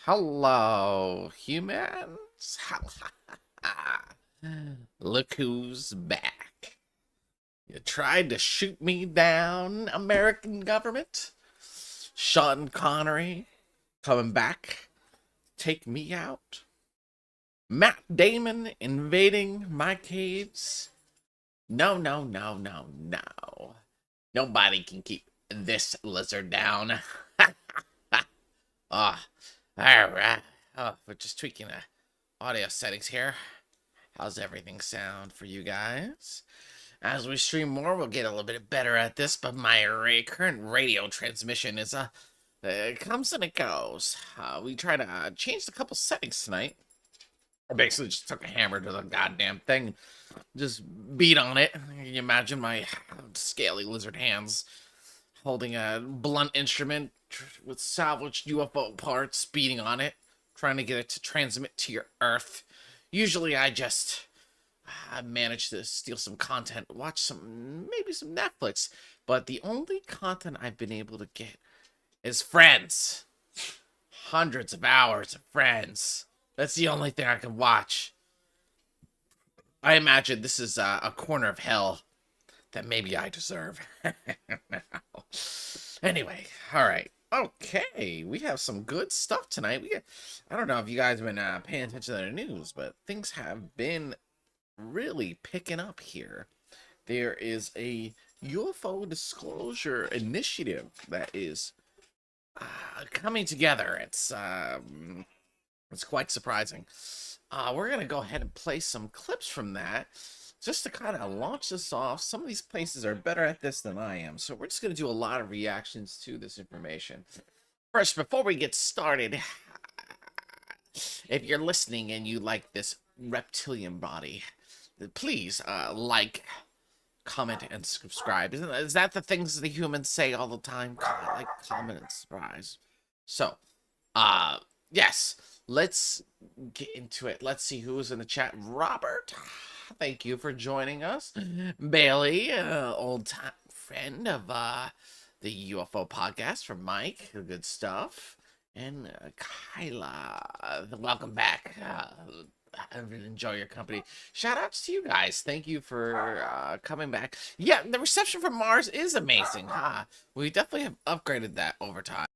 Hello, humans. Look who's back. You tried to shoot me down, American government. Sean Connery coming back, take me out. Matt Damon invading my caves. No, no, no, no, no. Nobody can keep this lizard down. Ah, all right. Oh, we're just tweaking the audio settings here. How's everything sound for you guys? As we stream more, we'll get a little bit better at this, but my current radio transmission is it comes and it goes. We try to change a couple settings tonight. I basically just took a hammer to the goddamn thing, just beat on it. Can you imagine my scaly lizard hands holding a blunt instrument with salvaged UFO parts, beating on it, trying to get it to transmit to your Earth. Usually I manage to steal some content, watch maybe some Netflix, but the only content I've been able to get is Friends. Hundreds of hours of Friends. That's the only thing I can watch. I imagine this is a corner of hell that maybe I deserve. Anyway, all right. Okay, we have some good stuff tonight. I don't know if you guys have been paying attention to the news, but things have been really picking up here. There is a UFO disclosure initiative that is coming together. It's quite surprising. We're gonna go ahead and play some clips from that just to kind of launch this off. Some of these places are better at this than I am, so we're just gonna do a lot of reactions to this information. First, before we get started, if you're listening and you like this reptilian body, please like, comment, and subscribe. Is that the things the humans say all the time? Like, comment, and subscribe. So, yes, let's get into it. Let's see who's in the chat. Robert, thank you for joining us. Bailey, old time friend of the UFO podcast from Mike. Good stuff. And Kyla, welcome back. I really enjoy your company. Shout outs to you guys. Thank you for coming back. Yeah, the reception from Mars is amazing. We definitely have upgraded that over time.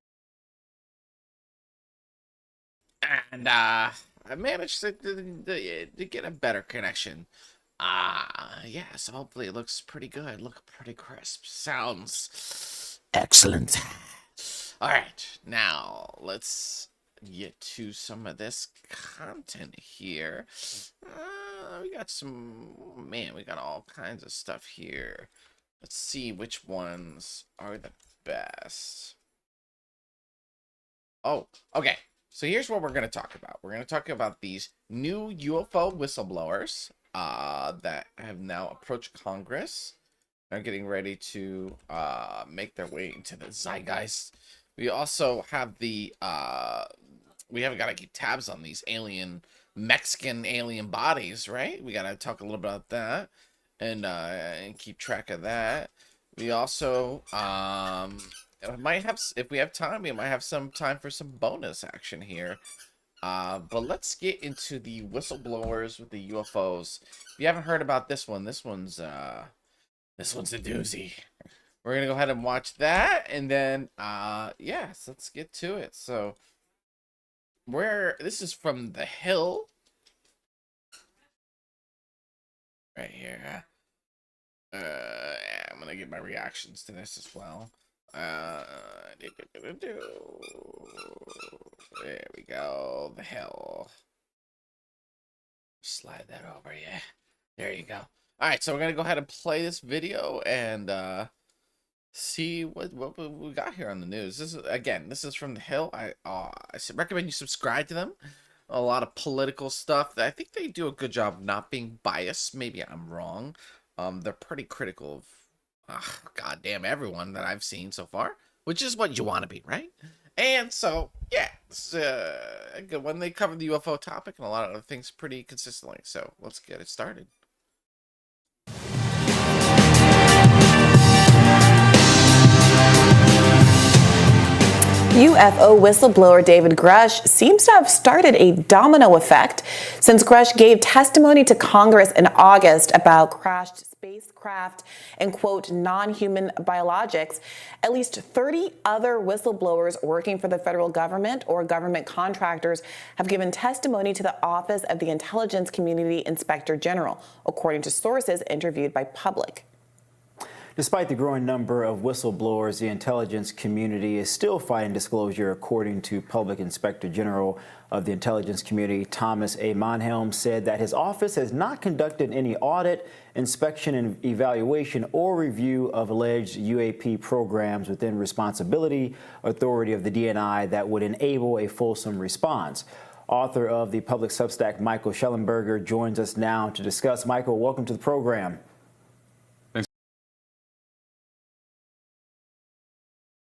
And I managed to get a better connection. Yeah, so hopefully it looks pretty good. Look pretty crisp. Sounds excellent. All right, now let's get to some of this content here. We got we got all kinds of stuff here. Let's see which ones are the best. Oh, okay. So here's what we're going to talk about. We're going to talk about these new UFO whistleblowers that have now approached Congress. They're getting ready to make their way into the zeitgeist. We also have we haven't got to keep tabs on these Mexican alien bodies, right? We got to talk a little about that and keep track of that. We also might have, if we have time, we might have some time for some bonus action here. But let's get into the whistleblowers with the UFOs. If you haven't heard about this one's a doozy. We're gonna go ahead and watch that, and then yes, let's get to it. So this is from The Hill right here. I'm gonna get my reactions to this as well. There we go. The Hill. Slide that over, yeah. There you go. All right, so we're gonna go ahead and play this video and see what we got here on the news. This is from The Hill. I recommend you subscribe to them. A lot of political stuff. I think they do a good job of not being biased. Maybe I'm wrong. They're pretty critical of goddamn everyone that I've seen so far, which is what you want to be, right? And so, yeah, it's a good one. They covered the UFO topic and a lot of other things pretty consistently. So let's get it started. UFO whistleblower David Grush seems to have started a domino effect since Grush gave testimony to Congress in August about crashed spacecraft and, quote, non-human biologics. At least 30 other whistleblowers working for the federal government or government contractors have given testimony to the Office of the Intelligence Community Inspector General, according to sources interviewed by Public. Despite the growing number of whistleblowers, the intelligence community is still fighting disclosure, according to Public Inspector General of the Intelligence Community, Thomas A. Monhelm, said that his office has not conducted any audit, inspection, and evaluation or review of alleged UAP programs within responsibility authority of the DNI that would enable a fulsome response. Author of the Public Substack, Michael Schellenberger, joins us now to discuss. Michael, welcome to the program.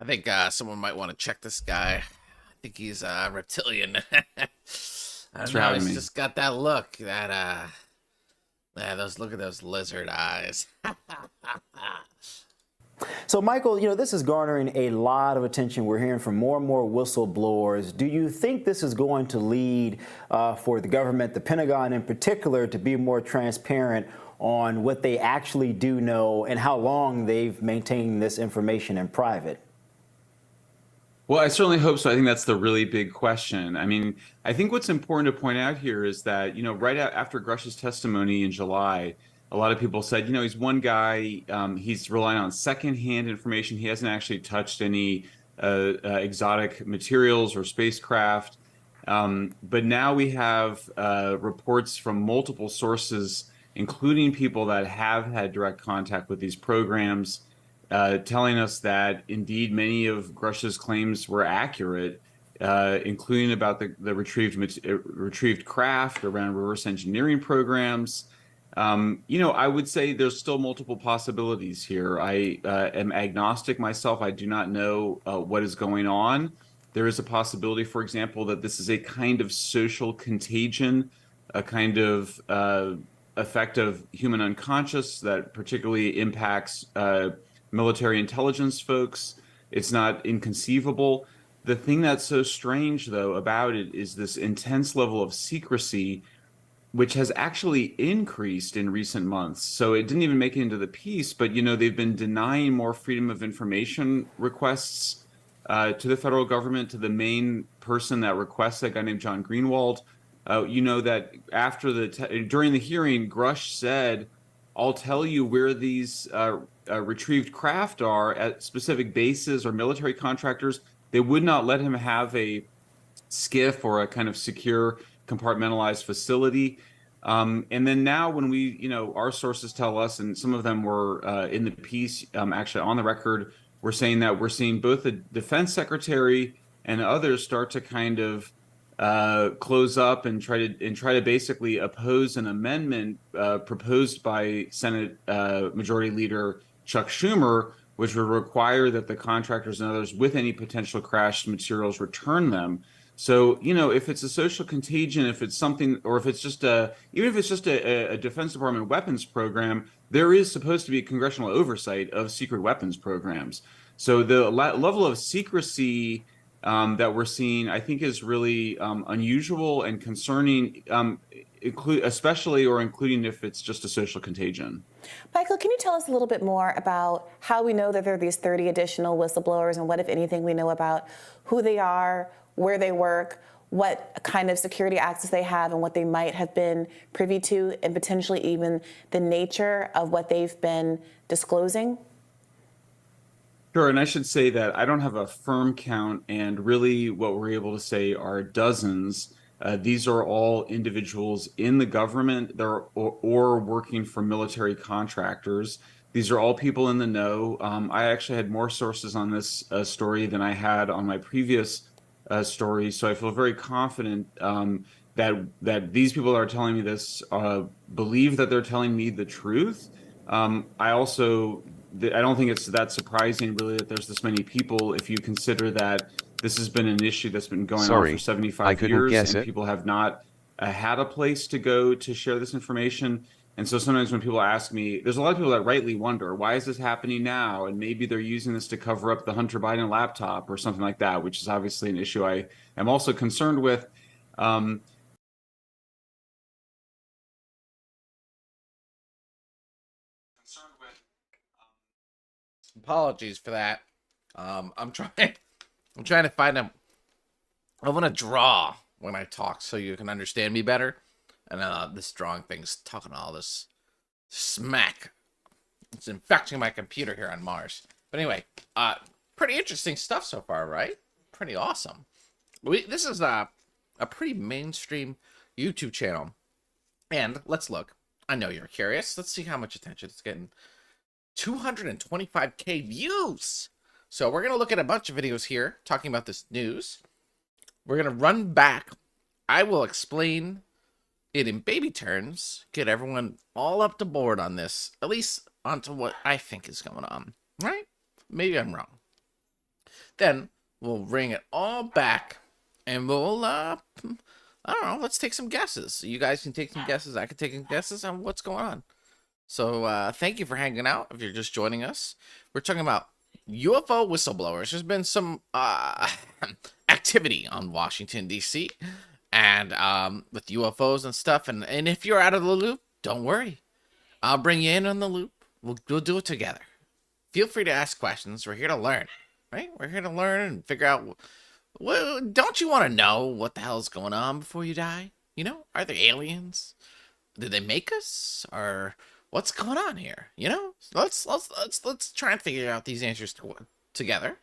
I think someone might want to check this guy. I think he's reptilian. I don't know. He's just got that look. That look at those lizard eyes. So, Michael, this is garnering a lot of attention. We're hearing from more and more whistleblowers. Do you think this is going to lead for the government, the Pentagon in particular, to be more transparent on what they actually do know and how long they've maintained this information in private? Well, I certainly hope so. I think that's the really big question. I mean, I think what's important to point out here is that, right after Grush's testimony in July, a lot of people said, he's one guy, he's relying on secondhand information. He hasn't actually touched any exotic materials or spacecraft. But now we have reports from multiple sources, including people that have had direct contact with these programs, telling us that indeed many of Grush's claims were accurate, including about the retrieved craft around reverse engineering programs. I would say there's still multiple possibilities here. I am agnostic myself. I do not know what is going on. There is a possibility, for example, that this is a kind of social contagion, a kind of effect of human unconscious that particularly impacts military intelligence folks. It's not inconceivable. The thing that's so strange, though, about it is this intense level of secrecy, which has actually increased in recent months. So it didn't even make it into the piece, but, they've been denying more freedom of information requests to the federal government, to the main person that requests, a guy named John Greenwald. That after during the hearing, Grush said, "I'll tell you where these retrieved craft are at specific bases or military contractors." They would not let him have a skiff or a kind of secure compartmentalized facility. And then now when our sources tell us, and some of them were in the piece, actually on the record, we're saying that we're seeing both the defense secretary and others start to kind of close up and try to basically oppose an amendment proposed by Senate Majority Leader Chuck Schumer, which would require that the contractors and others with any potential crashed materials return them. So, if it's a social contagion, if it's something, or if it's just even if it's just a Defense Department weapons program, there is supposed to be congressional oversight of secret weapons programs. So the level of secrecy that we're seeing, I think, is really unusual and concerning, including if it's just a social contagion. Michael, can you tell us a little bit more about how we know that there are these 30 additional whistleblowers, and what, if anything, we know about who they are, where they work, what kind of security access they have, and what they might have been privy to, and potentially even the nature of what they've been disclosing? Sure, and I should say that I don't have a firm count, and really what we're able to say are dozens. These are all individuals in the government or working for military contractors. These are all people in the know. I actually had more sources on this story than I had on my previous story, so I feel very confident that these people that are telling me this believe that they're telling me the truth. I don't think it's that surprising, really, that there's this many people, if you consider that this has been an issue that's been going on for 75 years, and people have not had a place to go to share this information. And so sometimes when people ask me, there's a lot of people that rightly wonder, why is this happening now? And maybe they're using this to cover up the Hunter Biden laptop or something like that, which is obviously an issue I am also concerned with. Um, Apologies for that. I'm trying. I'm trying to find a. I want to draw when I talk so you can understand me better. And this drawing thing's talking all this smack. It's infecting my computer here on Mars. But anyway, pretty interesting stuff so far, right? Pretty awesome. This is a pretty mainstream YouTube channel. And let's look. I know you're curious. Let's see how much attention it's getting. 225K views. So we're going to look at a bunch of videos here talking about this news. We're going to run back. I will explain it in baby terms, get everyone all up to board on this, at least onto what I think is going on, right? Maybe I'm wrong. Then we'll bring it all back and we'll, I don't know, let's take some guesses. You guys can take some guesses. I can take some guesses on what's going on. So thank you for hanging out. If you're just joining us, we're talking about UFO whistleblowers. There's been some activity on Washington, D.C. and with UFOs and stuff. And if you're out of the loop, don't worry. I'll bring you in on the loop. We'll do it together. Feel free to ask questions. We're here to learn, right? We're here to learn and figure out. Well, don't you want to know what the hell's going on before you die? You know, are there aliens? Did they make us? Or what's going on here? You know, let's try and figure out these answers together.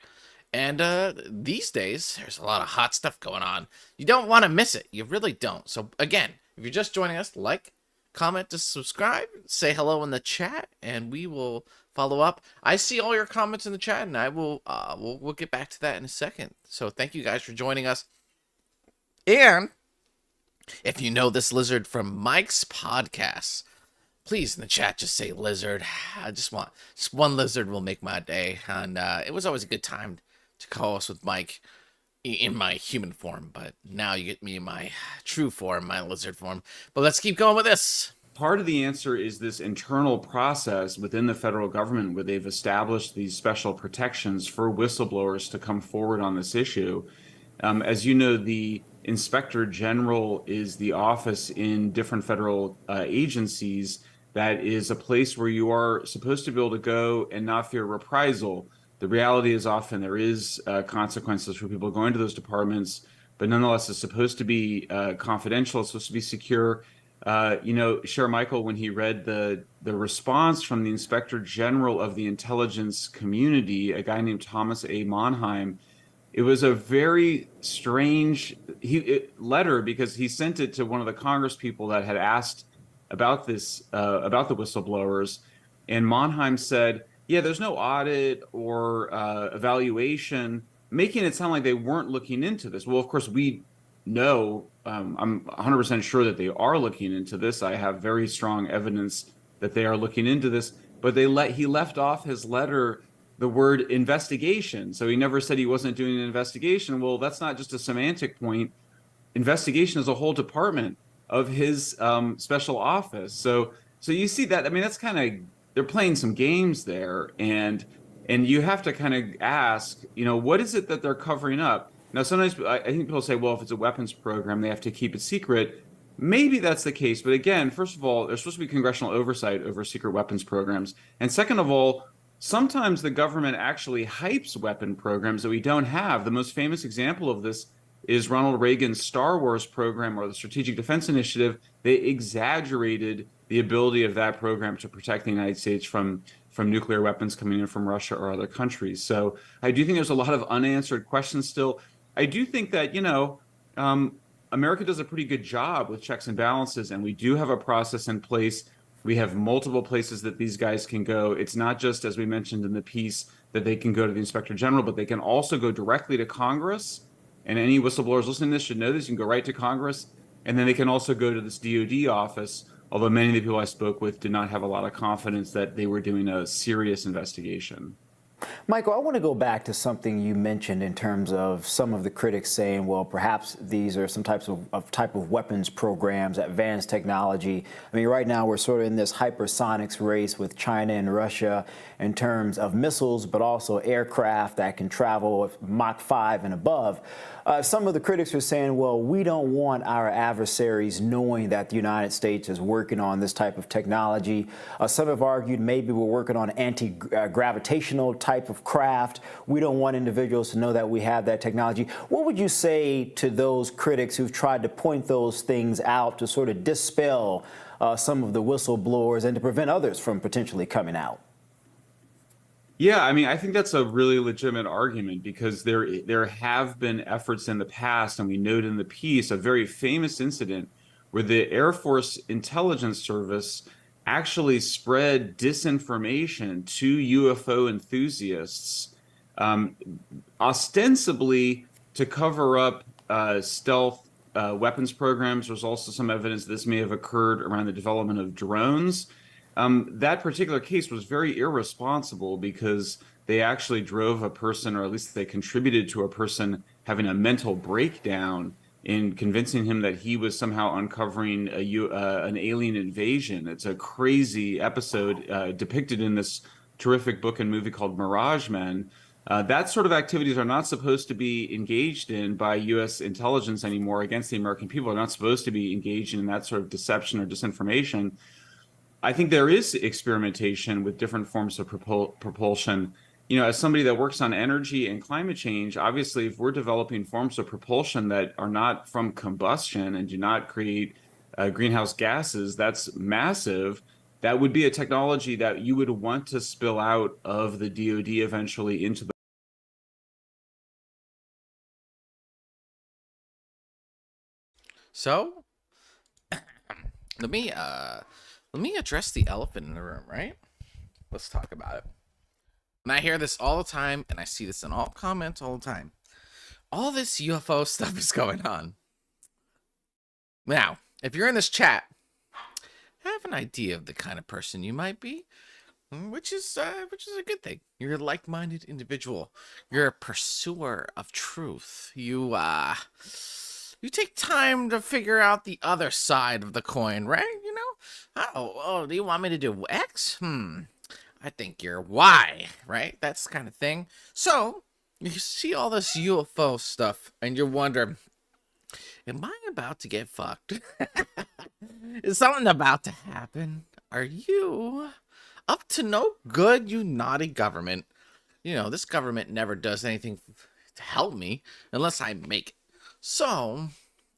And these days, there's a lot of hot stuff going on. You don't want to miss it. You really don't. So again, if you're just joining us, like, comment, to subscribe, say hello in the chat, and we will follow up. I see all your comments in the chat, and I will we'll get back to that in a second. So thank you guys for joining us. And if you know this lizard from Mike's podcast, please in the chat just say lizard. I just one lizard will make my day. And it was always a good time to co-host with Mike in my human form, but now you get me in my true form, my lizard form. But let's keep going with this. Part of the answer is this internal process within the federal government where they've established these special protections for whistleblowers to come forward on this issue. As you know, the Inspector General is the office in different federal agencies that is a place where you are supposed to be able to go and not fear reprisal. The reality is often there is consequences for people going to those departments, but nonetheless, it's supposed to be confidential. It's supposed to be secure. Cher Michael, when he read the response from the Inspector General of the intelligence community, a guy named Thomas A. Monheim, it was a very strange letter because he sent it to one of the Congress people that had asked about this, about the whistleblowers. And Monheim said, yeah, there's no audit or evaluation, making it sound like they weren't looking into this. Well, of course, we know, I'm 100% sure that they are looking into this. I have very strong evidence that they are looking into this, but he left off his letter the word investigation. So he never said he wasn't doing an investigation. Well, that's not just a semantic point. Investigation is a whole department of his special office. So you see that, I mean, that's kind of, they're playing some games there, and you have to kind of ask, what is it that they're covering up? Now, sometimes I think people say, well, if it's a weapons program, they have to keep it secret. Maybe that's the case. But again, first of all, there's supposed to be congressional oversight over secret weapons programs. And second of all, sometimes the government actually hypes weapon programs that we don't have. The most famous example of this is Ronald Reagan's Star Wars program, or the Strategic Defense Initiative. They exaggerated the ability of that program to protect the United States from nuclear weapons coming in from Russia or other countries. So I do think there's a lot of unanswered questions still. I do think that, America does a pretty good job with checks and balances, and we do have a process in place. We have multiple places that these guys can go. It's not just, as we mentioned in the piece, that they can go to the Inspector General, but they can also go directly to Congress. And any whistleblowers listening to this should know this. You can go right to Congress, and then they can also go to this DOD office, although many of the people I spoke with did not have a lot of confidence that they were doing a serious investigation. Michael, I want to go back to something you mentioned in terms of some of the critics saying, well, perhaps these are some type of weapons programs, advanced technology. I mean, right now we're sort of in this hypersonics race with China and Russia in terms of missiles, but also aircraft that can travel Mach 5 and above. Some of the critics are saying, well, we don't want our adversaries knowing that the United States is working on this type of technology. Some have argued maybe we're working on anti-gravitational type of craft. We don't want individuals to know that we have that technology. What would you say to those critics who've tried to point those things out to sort of dispel some of the whistleblowers and to prevent others from potentially coming out? Yeah, I mean, I think that's a really legitimate argument because there have been efforts in the past, and we note in the piece a very famous incident where the Air Force Intelligence Service actually spread disinformation to UFO enthusiasts, um, ostensibly to cover up stealth weapons programs. There's also some evidence this may have occurred around the development of drones. That particular case was very irresponsible because they actually drove a person, or at least they contributed to a person having a mental breakdown in convincing him that he was somehow uncovering an alien invasion. It's a crazy episode depicted in this terrific book and movie called Mirage Men. That sort of activities are not supposed to be engaged in by U.S. intelligence anymore against the American people. Are not supposed to be engaged in that sort of deception or disinformation. I think there is experimentation with different forms of propulsion. You know, as somebody that works on energy and climate change, obviously, if we're developing forms of propulsion that are not from combustion and do not create greenhouse gases, that's massive. That would be a technology that you would want to spill out of the DoD eventually into the. So let me address the elephant in the room, right? Let's talk about it. And I hear this all the time, and I see this in all comments all the time. All this UFO stuff is going on. Now, if you're in this chat, have an idea of the kind of person you might be, which is a good thing. You're a like-minded individual. You're a pursuer of truth. You take time to figure out the other side of the coin, right? You know, oh, do you want me to do X? I think you're Y, right? That's the kind of thing. So you see all this UFO stuff, and you wonder, am I about to get fucked? Is something about to happen? Are you up to no good, you naughty government? You know, this government never does anything to help me unless I make it. So,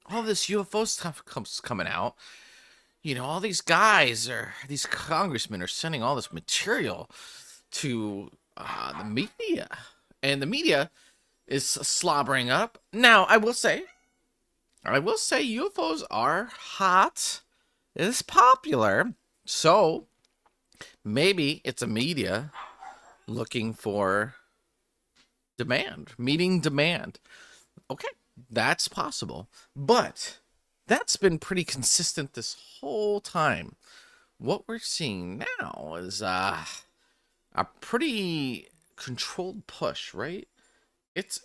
all this UFO stuff coming out. You know, all these guys these congressmen are sending all this material to the media. And the media is slobbering up. Now, I will say UFOs are hot. It's popular. So, maybe it's a media looking for demand, meeting demand. Okay, that's possible. But that's been pretty consistent this whole time. What we're seeing now is a pretty controlled push, right? It's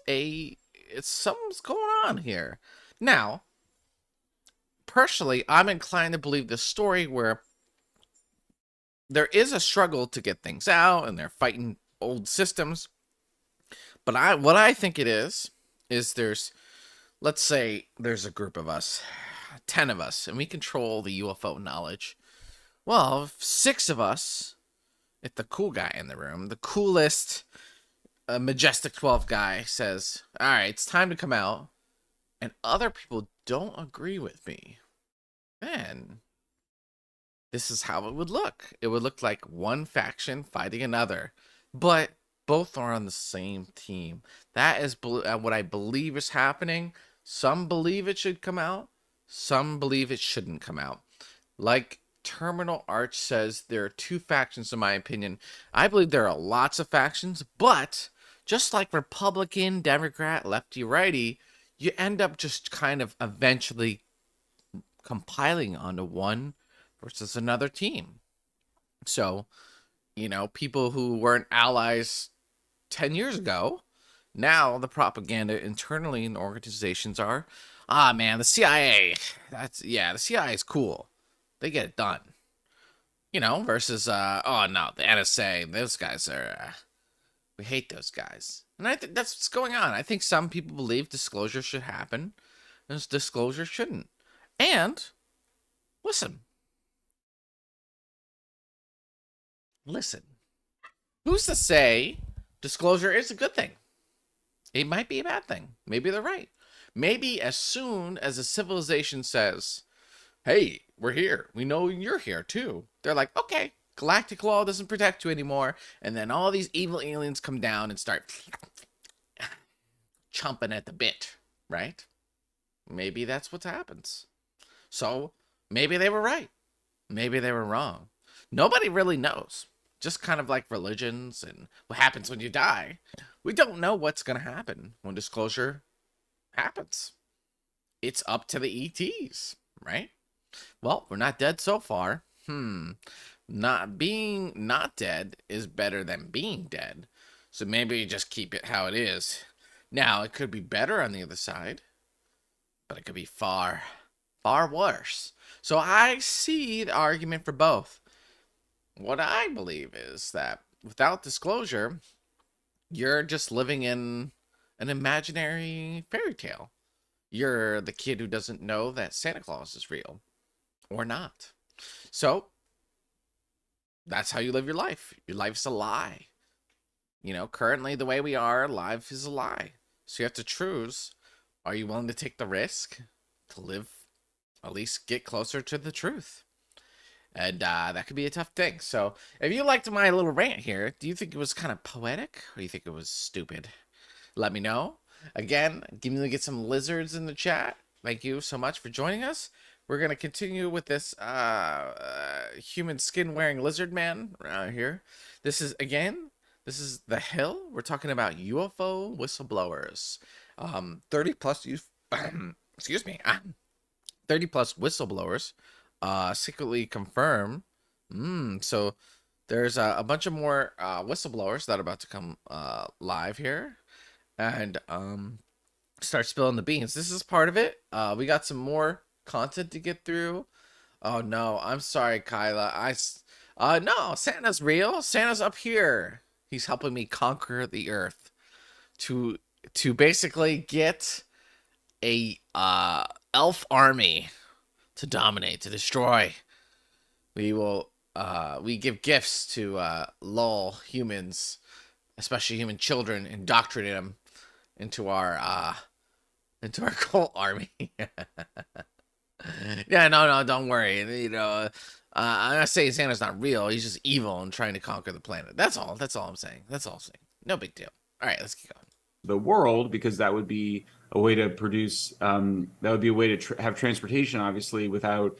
something's going on here. Now, personally, I'm inclined to believe this story where there is a struggle to get things out and they're fighting old systems. But what I think it is let's say there's a group of us, 10 of us, and we control the UFO knowledge. Well, if 6 of us, if the cool guy in the room, the coolest Majestic 12 guy says, all right, it's time to come out, and other people don't agree with me, then this is how it would look. It would look like one faction fighting another, but both are on the same team. That is what I believe is happening. Some believe it should come out. Some believe it shouldn't come out. Like Terminal Arch says, there are 2 factions in my opinion. I believe there are lots of factions, but just like Republican, Democrat, lefty, righty, you end up just kind of eventually compiling onto one versus another team. So, you know, people who weren't allies 10 years ago. Now the propaganda internally in organizations are, ah man, the CIA. The CIA is cool. They get it done. Versus oh no, the NSA. Those guys are we hate those guys. And I think that's what's going on. I think some people believe disclosure should happen, and disclosure shouldn't. And listen. Listen. Who's to say disclosure is a good thing? It might be a bad thing. Maybe they're right. Maybe as soon as a civilization says, hey, we're here. We know you're here too. They're like, okay, galactic law doesn't protect you anymore. And then all these evil aliens come down and start chomping at the bit, right? Maybe that's what happens. So maybe they were right. Maybe they were wrong. Nobody really knows. Just kind of like religions and what happens when you die. We don't know what's going to happen when disclosure happens. It's up to the ETs, right? Well, we're not dead so far. Not dead is better than being dead. So maybe just keep it how it is. Now, it could be better on the other side, but it could be far, far worse. So I see the argument for both. What I believe is that without disclosure, you're just living in an imaginary fairy tale. You're the kid who doesn't know that Santa Claus is real or not. So that's how you live your life. Your life's a lie. Currently the way we are, life is a lie. So you have to choose, are you willing to take the risk to live, at least get closer to the truth? And that could be a tough thing. So if you liked my little rant here, do you think it was kind of poetic or do you think it was stupid? Let me know. Again, get some lizards in the chat. Thank you so much for joining us. We're going to continue with this human skin wearing lizard man here. This is The Hill. We're talking about UFO whistleblowers. 30 plus excuse me. 30 plus whistleblowers secretly confirm. So there's a bunch of more whistleblowers that are about to come live here and start spilling the beans. This is part of it. We got some more content to get through. Oh no, I'm sorry, Kyla. No, Santa's real. Santa's up here. He's helping me conquer the earth to basically get a elf army to dominate, to destroy. We give gifts to lull humans, especially human children, indoctrinate them into our cult army. Yeah, no, don't worry. I'm not saying Santa's not real. He's just evil and trying to conquer the planet. That's all I'm saying. No big deal. All right, let's keep going. The world, because that would be a way to produce, that would be a way to have transportation, obviously, without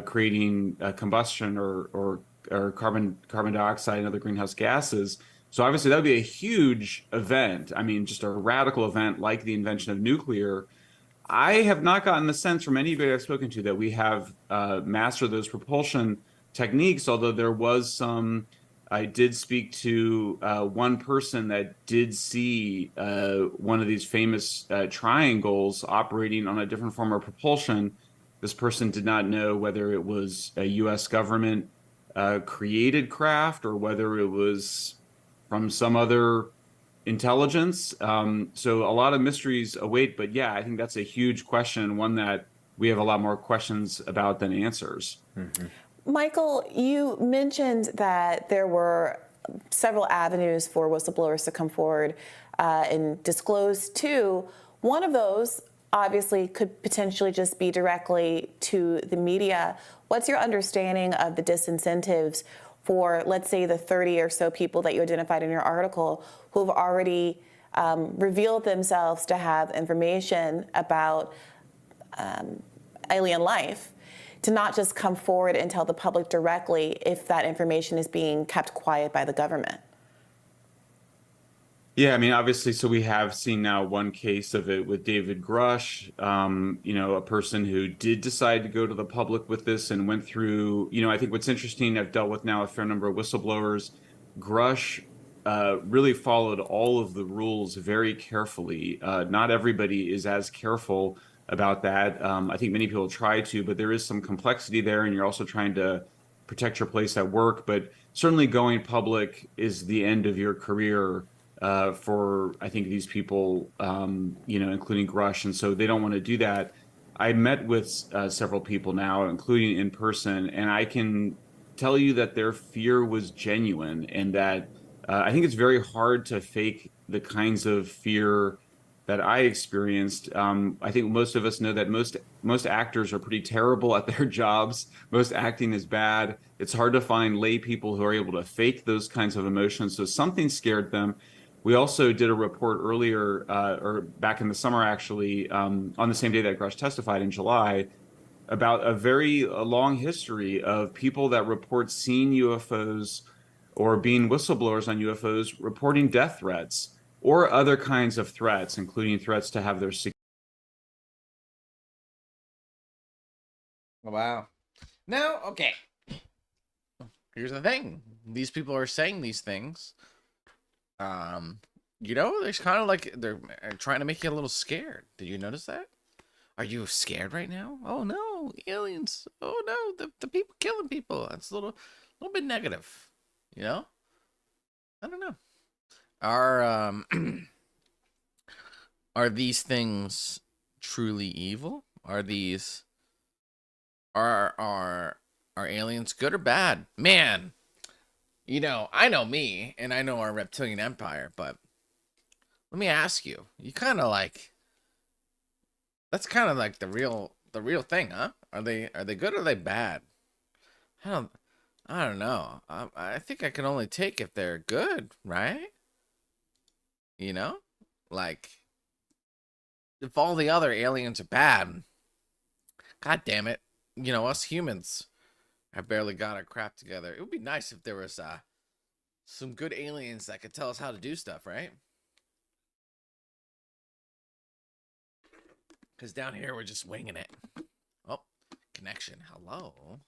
creating combustion or carbon dioxide and other greenhouse gases. So obviously that would be a huge event. I mean, just a radical event like the invention of nuclear. I have not gotten the sense from anybody I've spoken to that we have mastered those propulsion techniques, although there was some. I did speak to one person that did see one of these famous triangles operating on a different form of propulsion. This person did not know whether it was a U.S. government created craft or whether it was from some other intelligence. So a lot of mysteries await. But yeah, I think that's a huge question, one that we have a lot more questions about than answers. Mm-hmm. Michael, you mentioned that there were several avenues for whistleblowers to come forward and disclose to. One of those, obviously, could potentially just be directly to the media. What's your understanding of the disincentives for, let's say, the 30 or so people that you identified in your article who have already revealed themselves to have information about alien life, to not just come forward and tell the public directly if that information is being kept quiet by the government? Yeah, I mean, obviously, so we have seen now one case of it with David Grush, a person who did decide to go to the public with this and went through, I think what's interesting, I've dealt with now a fair number of whistleblowers. Grush really followed all of the rules very carefully. Not everybody is as careful about that. I think many people try to, but there is some complexity there, and you're also trying to protect your place at work. But certainly going public is the end of your career for, I think, these people, including Grush. And so they don't want to do that. I met with several people now, including in person, and I can tell you that their fear was genuine, and that I think it's very hard to fake the kinds of fear that I experienced. I think most of us know that most actors are pretty terrible at their jobs. Most acting is bad. It's hard to find lay people who are able to fake those kinds of emotions. So something scared them. We also did a report earlier, or back in the summer, actually, on the same day that Grush testified in July, about a long history of people that report seeing UFOs or being whistleblowers on UFOs, reporting death threats or other kinds of threats, including threats to have their security. Wow. Now, okay. Here's the thing. These people are saying these things. There's kind of like they're trying to make you a little scared. Did you notice that? Are you scared right now? Oh no, aliens. Oh no, the people killing people. That's a little bit negative. You know? I don't know. Are these things truly evil? Are aliens good or bad? Man, I know me and I know our reptilian empire, but let me ask you. That's kind of like the real thing, huh? Are they good or are they bad? I don't know. I think I can only take if they're good, right? Like if all the other aliens are bad, god damn it. Us humans have barely got our crap together. It would be nice if there was some good aliens that could tell us how to do stuff, right? Because down here we're just winging it. Oh, connection. Hello.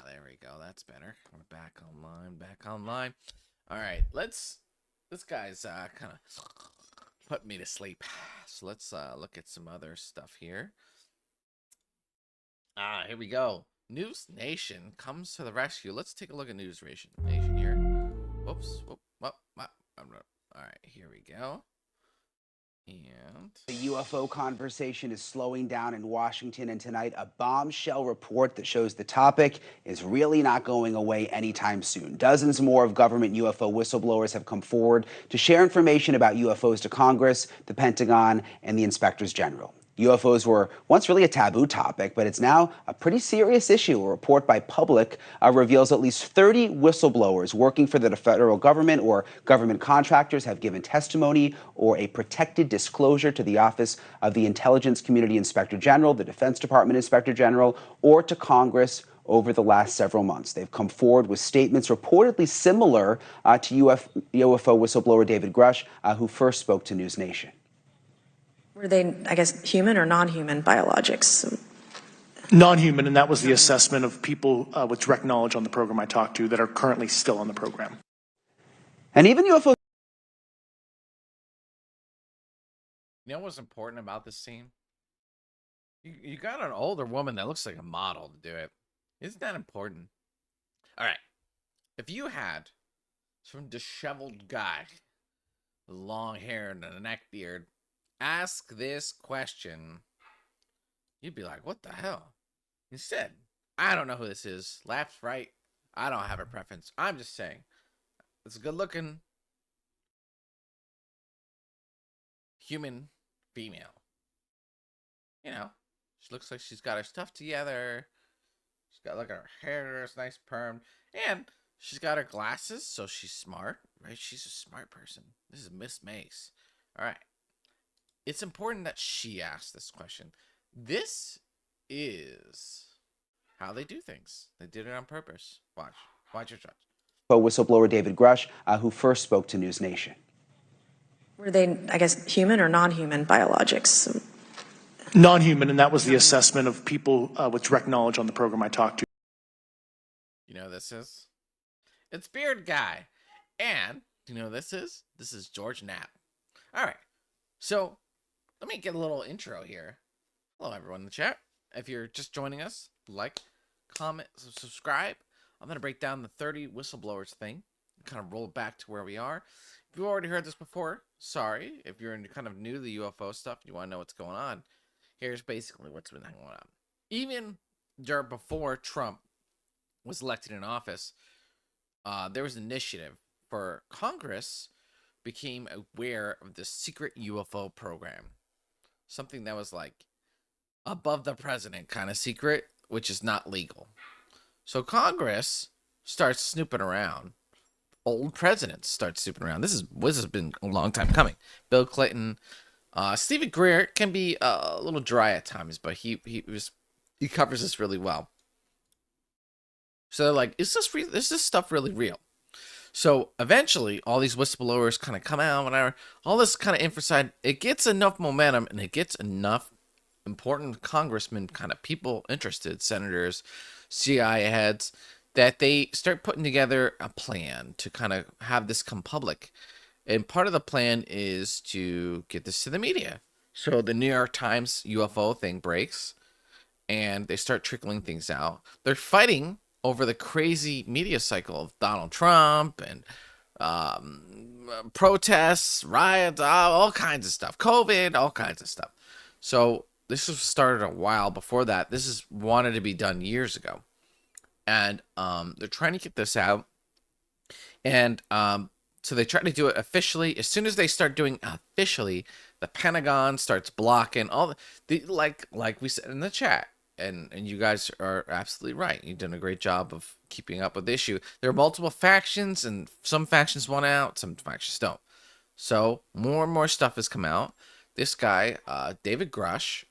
There we go. That's better. We're back online. All right, this guy's kind of put me to sleep. So let's look at some other stuff here. Here we go. News Nation comes to the rescue. Let's take a look at News Nation here. Whoops. All right, here we go. And the UFO conversation is slowing down in Washington, and tonight a bombshell report that shows the topic is really not going away anytime soon. Dozens more of government UFO whistleblowers have come forward to share information about UFOs to Congress, the Pentagon, and the inspectors general. UFOs were once really a taboo topic, but it's now a pretty serious issue. A report by Public reveals at least 30 whistleblowers working for the federal government or government contractors have given testimony or a protected disclosure to the Office of the Intelligence Community Inspector General, the Defense Department Inspector General, or to Congress over the last several months. They've come forward with statements reportedly similar to UFO whistleblower David Grush, who first spoke to News Nation. Were they, I guess, human or non-human biologics? Non-human, and that was the assessment of people with direct knowledge on the program I talked to that are currently still on the program. And even UFO. you know what's important about this scene? You got an older woman that looks like a model to do it. Isn't that important? All right. If you had some disheveled guy with long hair and a neck beard ask this question, you'd be like, what the hell? Instead, I don't know who this is. Left, right. I don't have a preference. I'm just saying. It's a good looking human female. She looks like she's got her stuff together. She's got, look at her hair, it's nice permed. And she's got her glasses, so she's smart, right? She's a smart person. This is Miss Mace. All right. It's important that she asks this question. This is how they do things. They did it on purpose. Watch your trust. Whistleblower David Grush, who first spoke to News Nation. Were they, I guess, human or non-human biologics? Non-human, and that was the assessment of people with direct knowledge on the program I talked to. You know who this is? It's Beard Guy. And you know who this is? This is George Knapp. All right. So let me get a little intro here. Hello, everyone in the chat. If you're just joining us, like, comment, subscribe. I'm going to break down the 30 whistleblowers thing and kind of roll it back to where we are. If you've already heard this before, sorry. If you're kind of new to the UFO stuff, you want to know what's going on, here's basically what's been going on. Even before Trump was elected in office, there was an initiative for Congress became aware of the secret UFO program. Something that was like above the president kind of secret, which is not legal. So Congress starts snooping around. Old presidents start snooping around. This has been a long time coming. Bill Clinton, Stephen Greer can be a little dry at times, but he covers this really well. So they're like, is this stuff really real? So eventually, all these whistleblowers kind of come out, whatever. All this kind of info, it gets enough momentum, and it gets enough important congressmen, kind of people interested, senators, CIA heads, that they start putting together a plan to kind of have this come public. And part of the plan is to get this to the media. So the New York Times UFO thing breaks, and they start trickling things out. They're fighting over the crazy media cycle of Donald Trump and protests, riots, all kinds of stuff, COVID, all kinds of stuff. So this was started a while before that. This is wanted to be done years ago. And they're trying to get this out. And so they try to do it officially. As soon as they start doing officially, the Pentagon starts blocking all the like we said in the chat. And you guys are absolutely right. You've done a great job of keeping up with the issue. There are multiple factions, and some factions want out, some factions don't. So more and more stuff has come out. This guy, David Grush,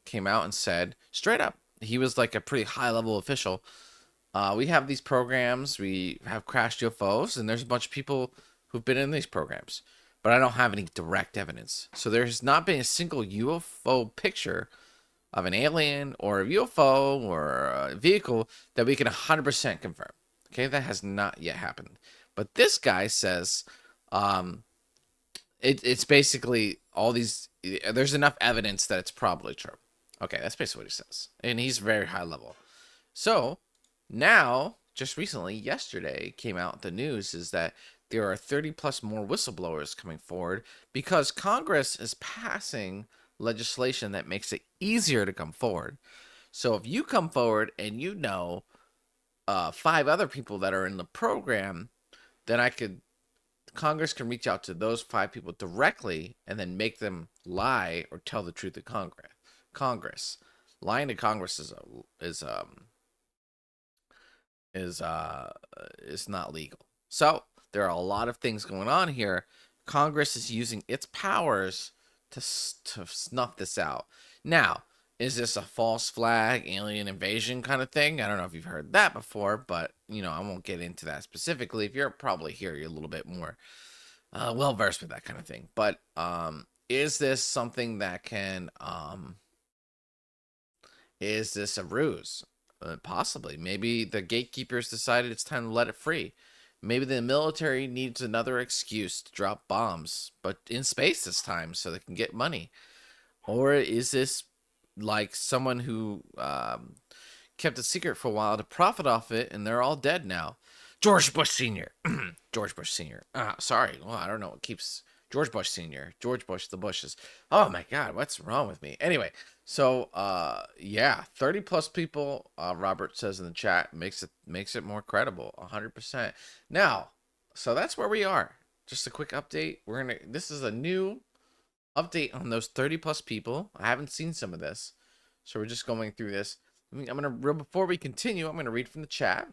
came out and said straight up, he was like a pretty high-level official. We have these programs. We have crashed UFOs, and there's a bunch of people who've been in these programs. But I don't have any direct evidence. So there's not been a single UFO picture of an alien or a UFO or a vehicle that we can 100% confirm. Okay, that has not yet happened. But this guy says it's basically all these, there's enough evidence that it's probably true. Okay, that's basically what he says. And he's very high level. So now, just recently, yesterday, came out the news is that there are 30 plus more whistleblowers coming forward because Congress is passing legislation that makes it easier to come forward. So if you come forward and you know 5 other people that are in the program, then Congress can reach out to those 5 people directly and then make them lie or tell the truth to Congress. Lying to Congress is not legal. So there are a lot of things going on here. Congress is using its powers to snuff this out. Now, is this a false flag, alien invasion kind of thing? I don't know if you've heard that before, but, I won't get into that specifically. If you're probably here, you're a little bit more well-versed with that kind of thing. But is this something that can, is this a ruse? Possibly. Maybe the gatekeepers decided it's time to let it free. Maybe the military needs another excuse to drop bombs, but in space this time so they can get money. Or is this like someone who kept it secret for a while to profit off it, and they're all dead now? George Bush Sr. George Bush Sr. Sorry. Well, I don't know what keeps George Bush Sr. George Bush, the Bushes. Oh, my God. What's wrong with me? Anyway, so, 30 plus people, Robert says in the chat, makes it more credible, 100%. Now, so that's where we are. Just a quick update. This is a new update on those 30 plus people. I haven't seen some of this, so we're just going through this. Before we continue, I'm going to read from the chat.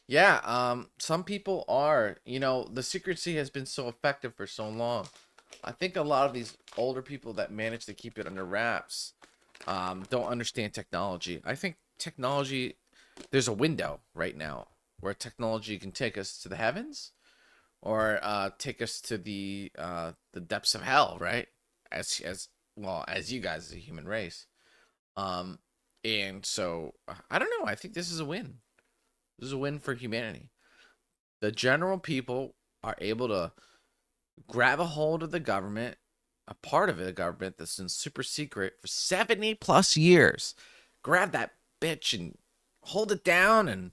Yeah, some people are, the secrecy has been so effective for so long. I think a lot of these older people that manage to keep it under wraps don't understand technology. I think technology, there's a window right now where technology can take us to the heavens or take us to the depths of hell, right? As well as you guys as a human race. And so, I don't know. I think this is a win. This is a win for humanity. The general people are able to grab a hold of the government, a part of the government that's in super secret for 70 plus years. Grab that bitch and hold it down and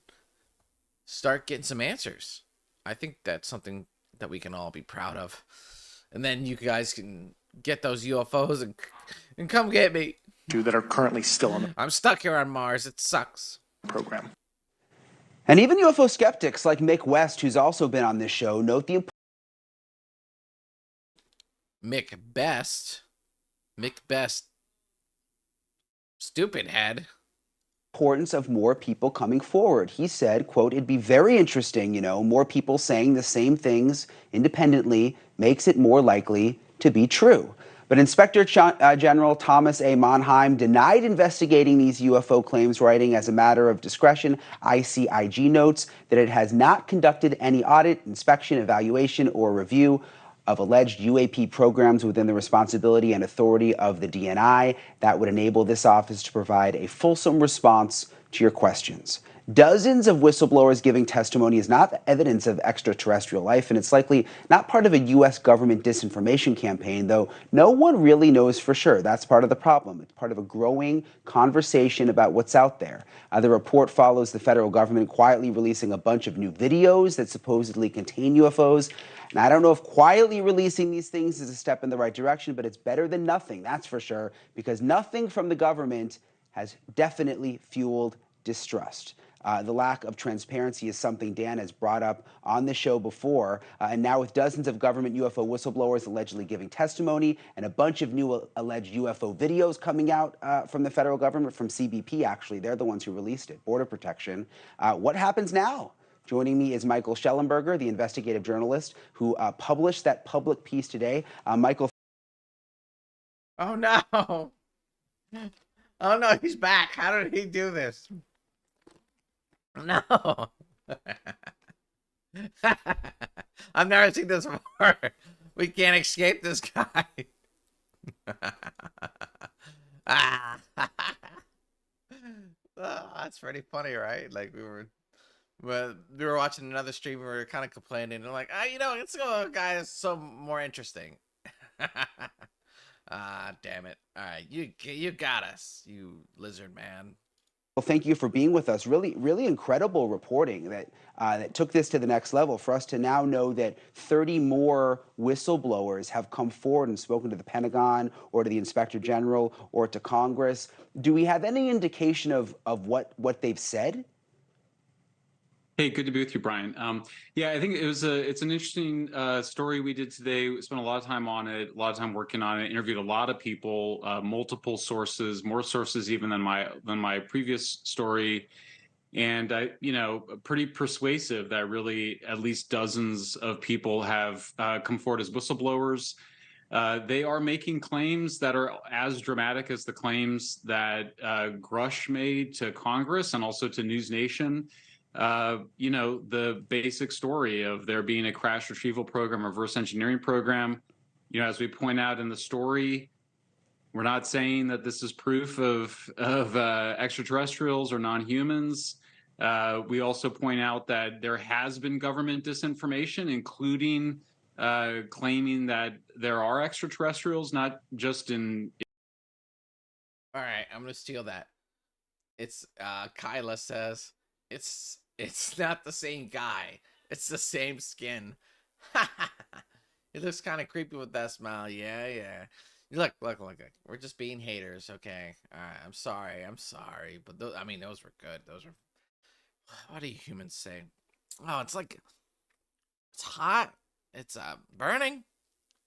start getting some answers. I think that's something that we can all be proud of. And then you guys can get those UFOs and come get me. That are currently still on the I'm stuck here on Mars. It sucks. program. And even UFO skeptics like Mick West, who's also been on this show, note the Mick Best, stupid head. importance of more people coming forward. He said, quote, it'd be very interesting, more people saying the same things independently makes it more likely to be true. But Inspector General Thomas A. Monheim denied investigating these UFO claims, writing as a matter of discretion. ICIG notes that it has not conducted any audit, inspection, evaluation, or review of alleged UAP programs within the responsibility and authority of the DNI that would enable this office to provide a fulsome response to your questions. Dozens of whistleblowers giving testimony is not evidence of extraterrestrial life, and it's likely not part of a U.S. government disinformation campaign, though no one really knows for sure. That's part of the problem. It's part of a growing conversation about what's out there. The report follows the federal government quietly releasing a bunch of new videos that supposedly contain UFOs. And I don't know if quietly releasing these things is a step in the right direction, but it's better than nothing, that's for sure, because nothing from the government has definitely fueled distrust. The lack of transparency is something Dan has brought up on the show before, and now with dozens of government UFO whistleblowers allegedly giving testimony and a bunch of new alleged UFO videos coming out from the federal government, from CBP actually, they're the ones who released it, Border Protection. What happens now? Joining me is Michael Schellenberger, the investigative journalist who published that public piece today. Michael. Oh no! Oh no, he's back. How did he do this? No. I've never seen this before. We can't escape this guy. Oh, that's pretty funny, right? Like we were watching another stream, we were kind of complaining and like, let's go a guy that's so more interesting. Damn it. All right, you got us, you lizard man. Well, thank you for being with us. Really, really incredible reporting that took this to the next level for us to now know that 30 more whistleblowers have come forward and spoken to the Pentagon or to the Inspector General or to Congress. Do we have any indication of what they've said? Hey, good to be with you, Brian. Yeah, I think it's an interesting story we did today. We spent a lot of time on it, a lot of time working on it, interviewed a lot of people, multiple sources, more sources even than my previous story. And pretty persuasive that really at least dozens of people have come forward as whistleblowers. They are making claims that are as dramatic as the claims that Grush made to Congress and also to News Nation. The basic story of there being a crash retrieval program, reverse engineering program. As we point out in the story, we're not saying that this is proof of extraterrestrials or non-humans. We also point out that there has been government disinformation, including claiming that there are extraterrestrials, not just in. All right, I'm gonna steal that. It's Kyla says it's not the same guy. It's the same skin. He looks kind of creepy with that smile. Yeah. Look. We're just being haters, okay? All right, I'm sorry. But those were good. Those were. What do you humans say? Oh, it's like it's hot. It's burning.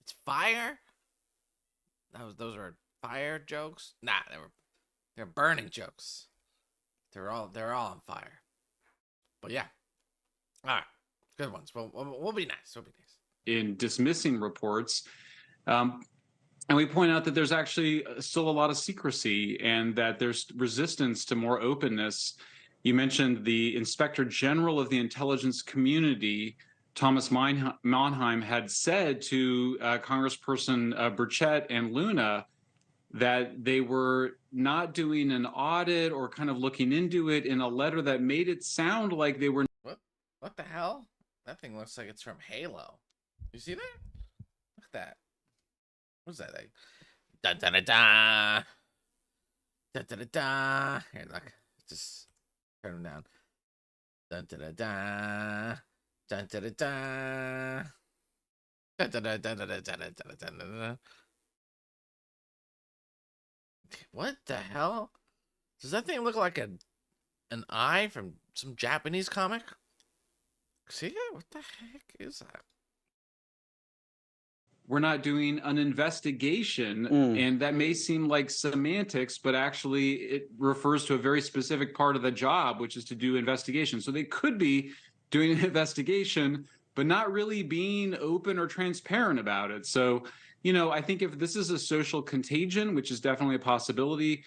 It's fire. Those are fire jokes. Nah, they're burning jokes. They're all on fire. But yeah, all right, good ones. We'll be nice. We'll be nice. In dismissing reports, and we point out that there's actually still a lot of secrecy and that there's resistance to more openness. You mentioned the Inspector General of the intelligence community, Thomas Monheim, had said to Congressperson Burchett and Luna that they were not doing an audit or kind of looking into it in a letter that made it sound like they were. What the hell? That thing looks like it's from Halo. You see that? Look at that. What's that thing? Da da da da. Da da da da. Here, look. Just turn them down. Da da da da. Da da da da. Da da da da da da da da da da. What the hell? Does that thing look like an eye from some Japanese comic? See it? What the heck is that? We're not doing an investigation, and that may seem like semantics, but actually it refers to a very specific part of the job, which is to do investigation. So they could be doing an investigation, but not really being open or transparent about it. So, you know, I think if this is a social contagion, which is definitely a possibility,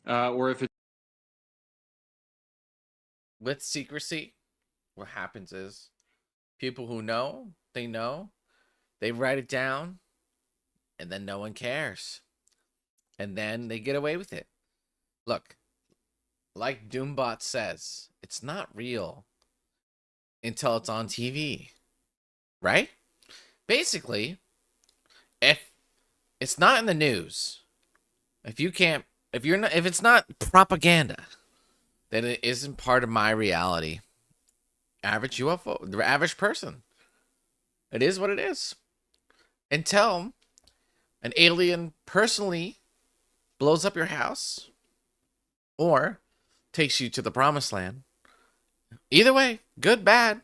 or if it's With secrecy, what happens is people who know, they write it down, and then no one cares. And then they get away with it. Look, like Doombot says, it's not real until it's on TV. Right? Basically, if it's not in the news, if it's not propaganda, then it isn't part of my reality. Average UFO, the average person. It is what it is. Until an alien personally blows up your house or takes you to the promised land. Either way, good, bad,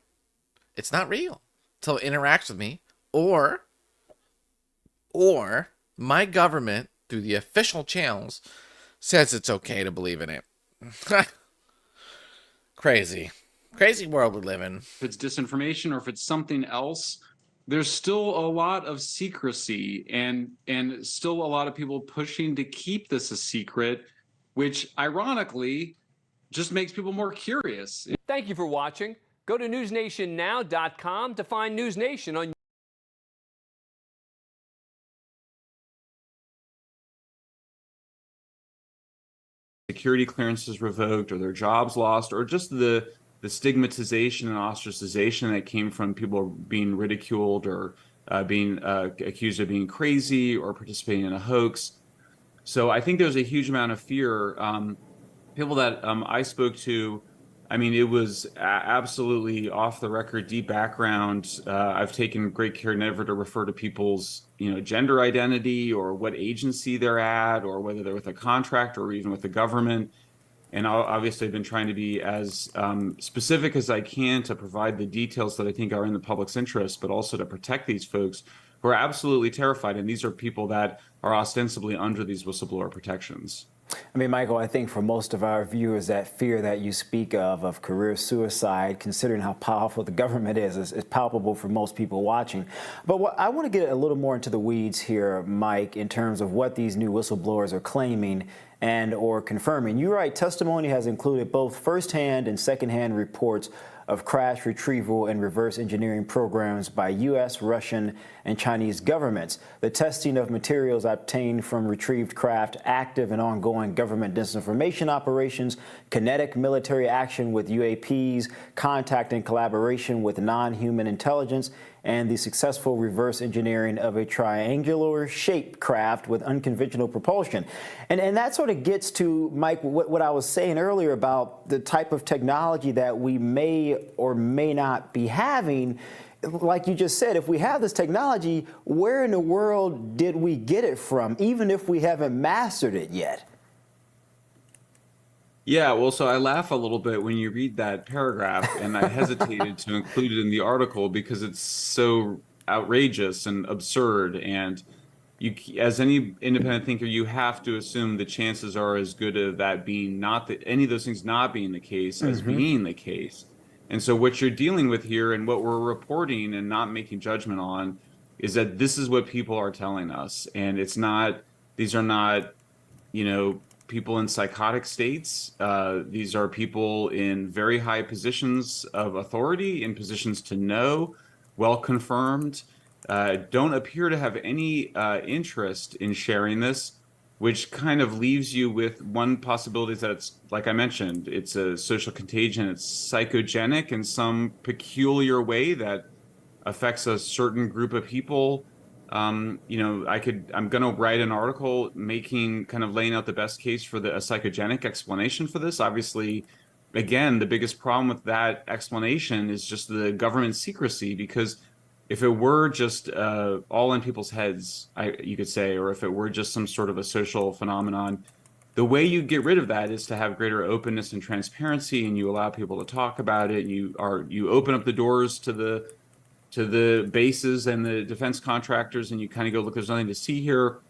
it's not real until it interacts with me, or my government through the official channels says it's okay to believe in it. Crazy world we live in. if it's disinformation or if it's something else, there's still a lot of secrecy and still a lot of people pushing to keep this a secret, which ironically just makes people more curious. Thank you for watching. Go to newsnationnow.com to find News Nation on security clearances revoked or their jobs lost, or just the stigmatization and ostracization that came from people being ridiculed or being accused of being crazy or participating in a hoax. So I think there's a huge amount of fear. People that I spoke to, I mean, it was absolutely off the record, deep background. I've taken great care never to refer to people's, gender identity or what agency they're at, or whether they're with a contractor or even with the government. And obviously, I've been trying to be as specific as I can to provide the details that I think are in the public's interest, but also to protect these folks who are absolutely terrified. And these are people that are ostensibly under these whistleblower protections. I mean, Michael, I think for most of our viewers, that fear that you speak of career suicide, considering how powerful the government is palpable for most people watching. But I want to get a little more into the weeds here, Mike, in terms of what these new whistleblowers are claiming and or confirming. You write, testimony has included both firsthand and secondhand reports of crash retrieval and reverse engineering programs by U.S., Russian, and Chinese governments, the testing of materials obtained from retrieved craft, active and ongoing government disinformation operations, kinetic military action with UAPs, contact and collaboration with non-human intelligence, and the successful reverse engineering of a triangular-shaped craft with unconventional propulsion. And that sort of gets to, Mike, what I was saying earlier about the type of technology that we may or may not be having. Like you just said, if we have this technology, where in the world did we get it from, even if we haven't mastered it yet? Yeah, well, so I laugh a little bit when you read that paragraph, and I hesitated to include it in the article because it's so outrageous and absurd. And you, as any independent thinker, you have to assume the chances are as good of that being not that any of those things not being the case as being the case. And so what you're dealing with here and what we're reporting and not making judgment on is that this is what people are telling us. And it's not, these are not, people in psychotic states. These are people in very high positions of authority, in positions to know, well confirmed, don't appear to have any interest in sharing this. which kind of leaves you with one possibility is that it's, like I mentioned, it's a social contagion. It's psychogenic in some peculiar way that affects a certain group of people. I'm going to write an article kind of laying out the best case for a psychogenic explanation for this. Obviously, again, the biggest problem with that explanation is just the government secrecy, because if it were just all in people's heads, you could say, or if it were just some sort of a social phenomenon, the way you get rid of that is to have greater openness and transparency, and you allow people to talk about it. You open up the doors to the bases and the defense contractors, and you kind of go, look, there's nothing to see here.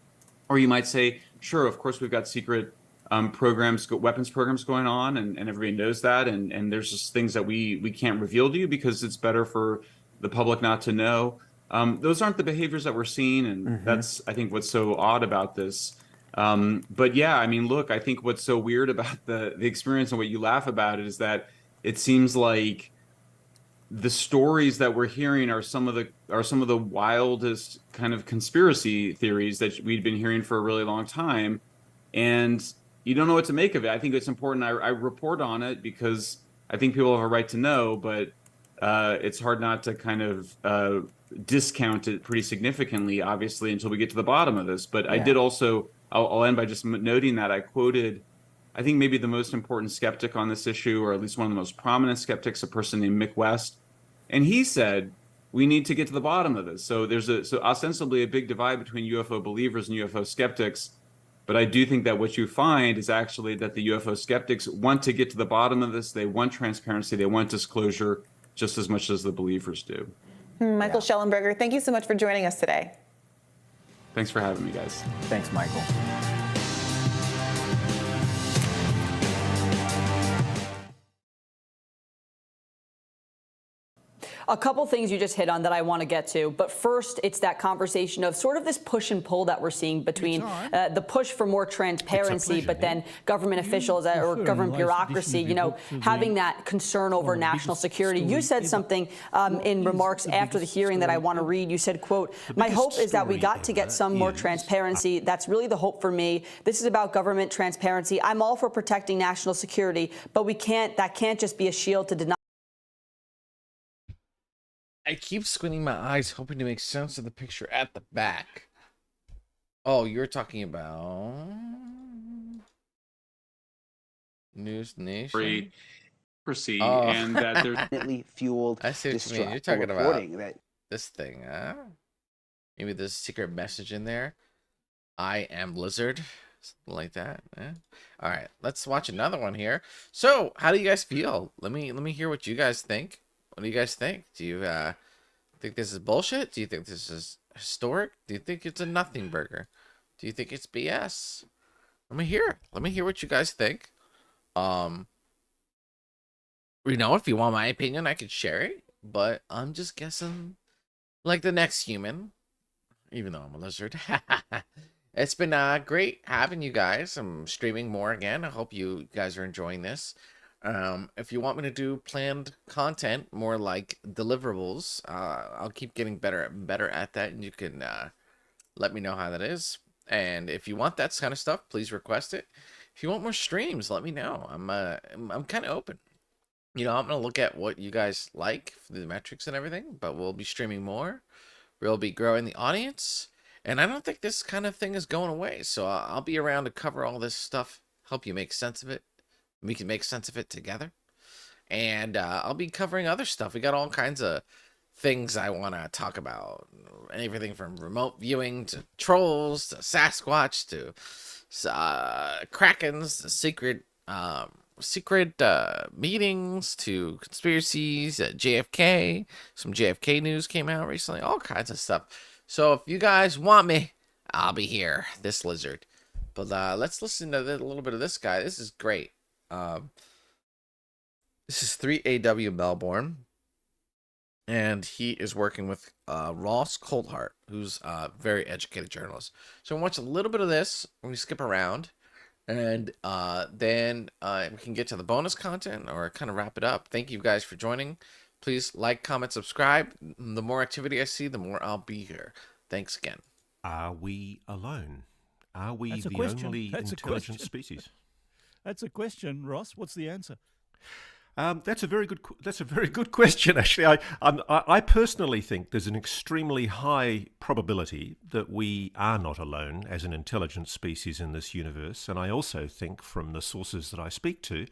Or you might say, sure, of course, we've got secret weapons programs going on, and everybody knows that, and there's just things that we can't reveal to you because it's better for the public not to know. Those aren't the behaviors that we're seeing, and that's, I think, what's so odd about this. But yeah, I mean, look, I think what's so weird about the experience and what you laugh about it is that it seems like the stories that we're hearing are some of the wildest kind of conspiracy theories that we'd been hearing for a really long time, and you don't know what to make of it. I think it's important I report on it because I think people have a right to know, but it's hard not to kind of discount it pretty significantly, obviously, until we get to the bottom of this. But yeah. I did also, I'll end by just noting that I quoted, I think maybe the most important skeptic on this issue, or at least one of the most prominent skeptics, a person named Mick West. And he said, we need to get to the bottom of this. So there's ostensibly a big divide between UFO believers and UFO skeptics. But I do think that what you find is actually that the UFO skeptics want to get to the bottom of this. They want transparency. They want disclosure just as much as the believers do. Michael Schellenberger, thank you so much for joining us today. Thanks for having me, guys. Thanks, Michael. A couple things you just hit on that I want to get to. But first, it's that conversation of sort of this push and pull that we're seeing between the push for more transparency, but then government officials or government bureaucracy, having that concern over national security. You said something in remarks after the hearing that I want to read. You said, quote, "My hope is that we got to get some more transparency. That's really the hope for me. This is about government transparency. I'm all for protecting national security, but that can't just be a shield to deny." I keep squinting my eyes, hoping to make sense of the picture at the back. Oh, you're talking about News Nation? Proceed, and that there's fueled. I see what you mean. You're talking about this thing, huh? Maybe there's a secret message in there. I am Lizard, something like that. All right, let's watch another one here. So, how do you guys feel? Let me hear what you guys think. What do you guys think? Do you think this is bullshit? Do you think this is historic? Do you think it's a nothing burger? Do you think it's BS? Let me hear. Let me hear what you guys think. If you want my opinion, I could share it, but I'm just guessing like the next human, even though I'm a lizard. It's been great having you guys. I'm streaming more again. I hope you guys are enjoying this. If you want me to do planned content, more like deliverables, I'll keep getting better at that, and you can let me know how that is. And if you want that kind of stuff, please request it. If you want more streams, let me know. I'm kind of open. I'm gonna look at what you guys like for the metrics and everything, but we'll be streaming more. We'll be growing the audience, and I don't think this kind of thing is going away. So I'll be around to cover all this stuff, help you make sense of it. We can make sense of it together. And I'll be covering other stuff. We got all kinds of things I want to talk about. Everything from remote viewing to trolls to Sasquatch to Krakens to secret meetings to conspiracies, JFK. Some JFK news came out recently. All kinds of stuff. So if you guys want me, I'll be here. This lizard. But let's listen to a little bit of this guy. This is great. This is 3AW Melbourne, and he is working with Ross Coulthart, who's a very educated journalist. So watch a little bit of this. We're going to skip around, and then we can get to the bonus content or kind of wrap it up. Thank you guys for joining. Please like, comment, subscribe. The more activity I see, the more I'll be here. Thanks again. Are we alone? Are we That's a the question. only That's a intelligent question. species? That's a question, Ross. What's the answer? That's a very good question. Actually, I personally think there's an extremely high probability that we are not alone as an intelligent species in this universe, and I also think, from the sources that I speak to,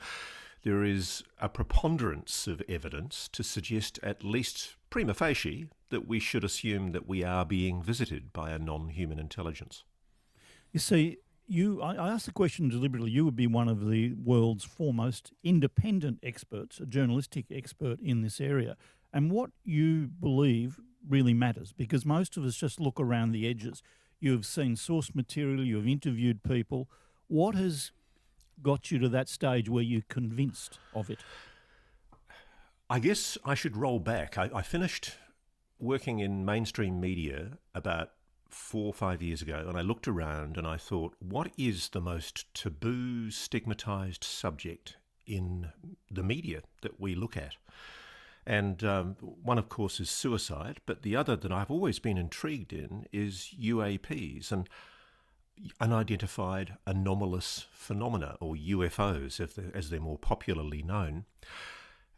there is a preponderance of evidence to suggest, at least prima facie, that we should assume that we are being visited by a non-human intelligence. You see, I asked the question deliberately. You would be one of the world's foremost independent experts, a journalistic expert in this area. And what you believe really matters, because most of us just look around the edges. You've seen source material, you've interviewed people. What has got you to that stage where you're convinced of it? I guess I should roll back. I finished working in mainstream media about 4 or 5 years ago, and I looked around and I thought, what is the most taboo, stigmatized subject in the media that we look at? And one, of course, is suicide, but the other that I've always been intrigued in is UAPs and unidentified anomalous phenomena, or UFOs as they're more popularly known.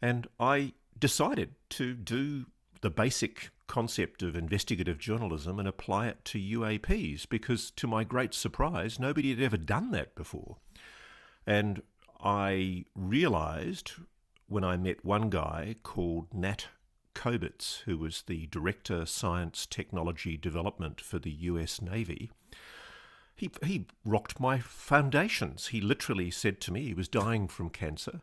And I decided to do the basic concept of investigative journalism and apply it to UAPs, because to my great surprise, nobody had ever done that before. And I realized when I met one guy called Nat Kobitz, who was the Director Science Technology Development for the US Navy, he rocked my foundations. He literally said to me he was dying from cancer,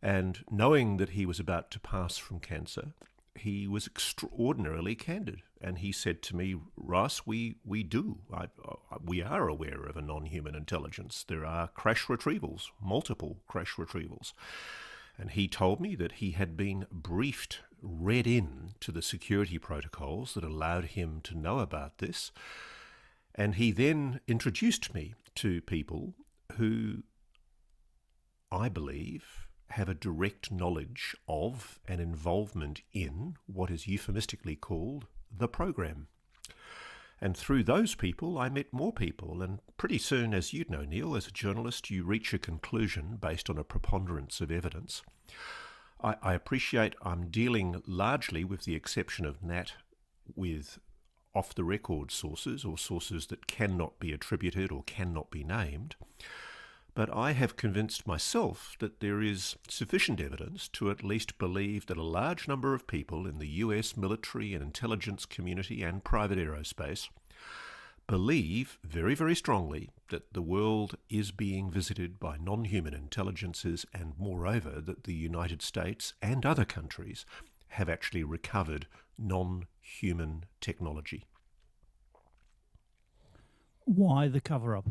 and knowing that he was about to pass from cancer, he was extraordinarily candid. And he said to me, Ross, we are aware of a non-human intelligence. There are crash retrievals, multiple crash retrievals. And he told me that he had been briefed, read in to the security protocols that allowed him to know about this. And he then introduced me to people who I believe have a direct knowledge of and involvement in what is euphemistically called the program. And through those people, I met more people. And pretty soon, as you'd know, Neil, as a journalist, you reach a conclusion based on a preponderance of evidence. I appreciate I'm dealing largely, with the exception of Nat, with off-the-record sources, or sources that cannot be attributed or cannot be named. But I have convinced myself that there is sufficient evidence to at least believe that a large number of people in the US military and intelligence community and private aerospace believe very, very strongly that the world is being visited by non-human intelligences, and moreover that the United States and other countries have actually recovered non-human technology. Why the cover-up?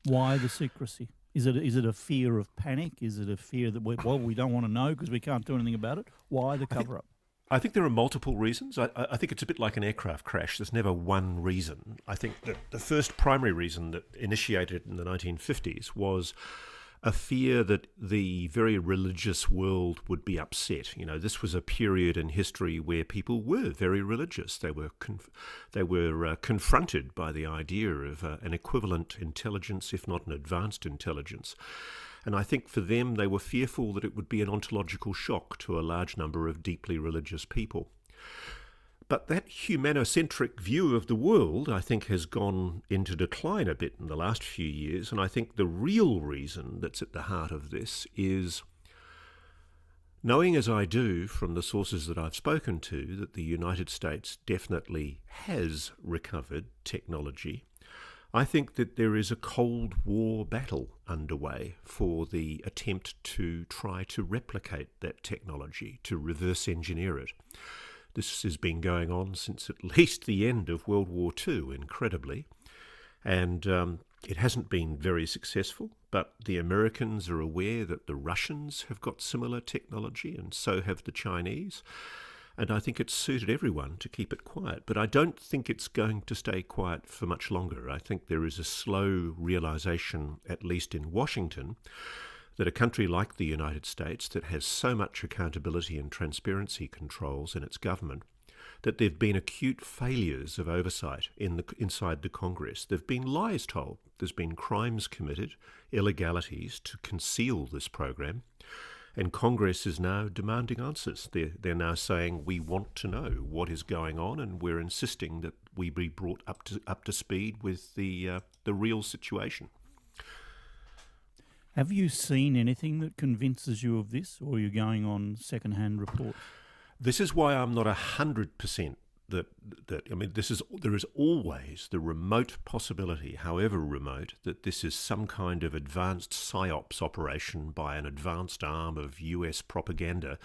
Why the secrecy? Is it a fear of panic? Is it a fear that we don't want to know because we can't do anything about it? Why the cover-up? I think there are multiple reasons. I think it's a bit like an aircraft crash. There's never one reason. I think that the first primary reason that initiated in the 1950s was a fear that the very religious world would be upset. You know, this was a period in history where people were very religious. They were confronted by the idea of an equivalent intelligence, if not an advanced intelligence. And I think for them, they were fearful that it would be an ontological shock to a large number of deeply religious people. But that humanocentric view of the world, I think, has gone into decline a bit in the last few years. And I think the real reason that's at the heart of this is, knowing as I do from the sources that I've spoken to, that the United States definitely has recovered technology, I think that there is a Cold War battle underway for the attempt to try to replicate that technology, to reverse engineer it. This has been going on since at least the end of World War II, incredibly, and it hasn't been very successful, but the Americans are aware that the Russians have got similar technology, and so have the Chinese, and I think it's suited everyone to keep it quiet. But I don't think it's going to stay quiet for much longer. I think there is a slow realization, at least in Washington, that a country like the United States, that has so much accountability and transparency controls in its government, that there have been acute failures of oversight inside the Congress. There have been lies told. There's been crimes committed, illegalities to conceal this program. And Congress is now demanding answers. They're now saying, we want to know what is going on, and we're insisting that we be brought up to speed with the real situation. Have you seen anything that convinces you of this, or are you going on second-hand reports? This is why I'm not 100% that I mean, there is always the remote possibility, however remote, that this is some kind of advanced psyops operation by an advanced arm of US propaganda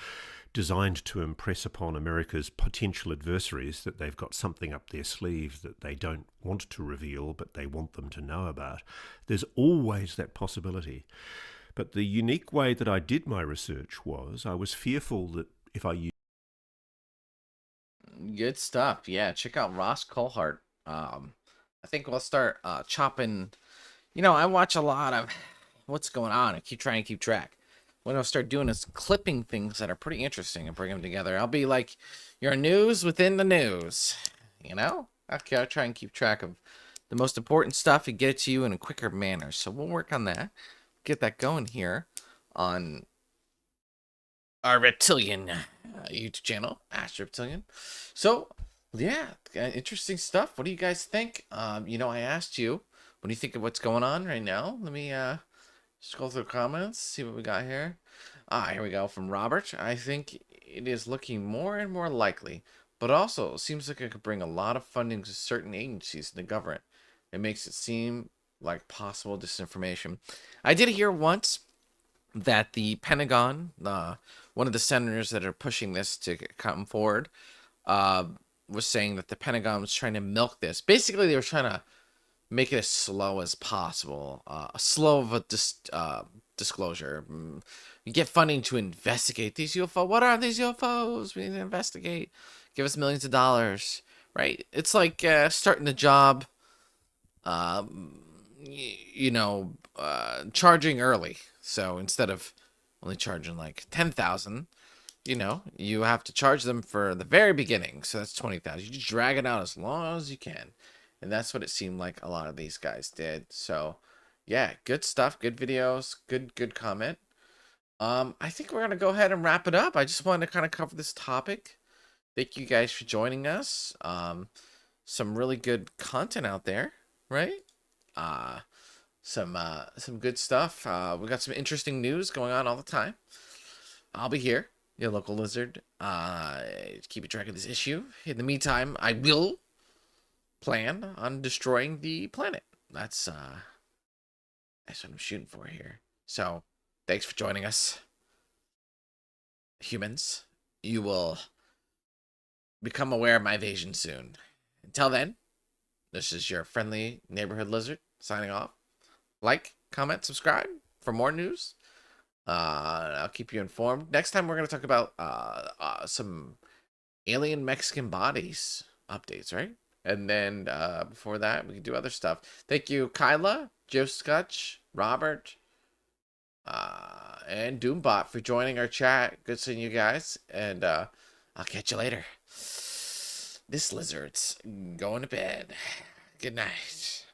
designed to impress upon America's potential adversaries that they've got something up their sleeve that they don't want to reveal, but they want them to know about. There's always that possibility. But the unique way that I did my research was I was fearful that if I used Good stuff. Yeah, check out Ross Colhart. I think we'll start chopping. You know, I watch a lot of what's going on and trying to keep track. What I'll start doing is clipping things that are pretty interesting and bring them together. I'll be like your news within the news. You know, okay, I'll try and keep track of the most important stuff and get it to you in a quicker manner. So we'll work on that. Get that going here on our Reptilian YouTube channel, Ask Reptilian. So, yeah, interesting stuff. What do you guys think? You know, I asked you, what do you think of what's going on right now? Let me scroll through the comments, see what we got here. Here we go from Robert. I think it is looking more and more likely, but also it seems like it could bring a lot of funding to certain agencies in the government. It makes it seem like possible disinformation. I did hear once that the Pentagon, one of the senators that are pushing this to come forward, was saying that the Pentagon was trying to milk this. Basically, they were trying to make it as slow as possible, slow of a disclosure. You get funding to investigate these UFO. What are these UFOs? We need to investigate. Give us millions of dollars, right? It's like starting the job, charging early. So instead of only charging like 10,000, you have to charge them for the very beginning. So that's 20,000. You just drag it out as long as you can. And that's what it seemed like a lot of these guys did. So yeah, good stuff, good videos, good comment. I think we're going to go ahead and wrap it up. I just wanted to kind of cover this topic. Thank you guys for joining us. Some really good content out there, right? Some good stuff. We got some interesting news going on all the time. I'll be here, your local lizard, keep track of this issue. In the meantime, I will plan on destroying the planet. That's what I'm shooting for here. So, thanks for joining us, humans. You will become aware of my invasion soon. Until then, this is your friendly neighborhood lizard signing off. Like, comment, subscribe for more news. I'll keep you informed. Next time we're going to talk about some alien Mexican bodies updates, right? And then before that, we can do other stuff. Thank you, Kyla, Joe Scutch, Robert, and Doombot for joining our chat. Good seeing you guys. And I'll catch you later. This lizard's going to bed. Good night.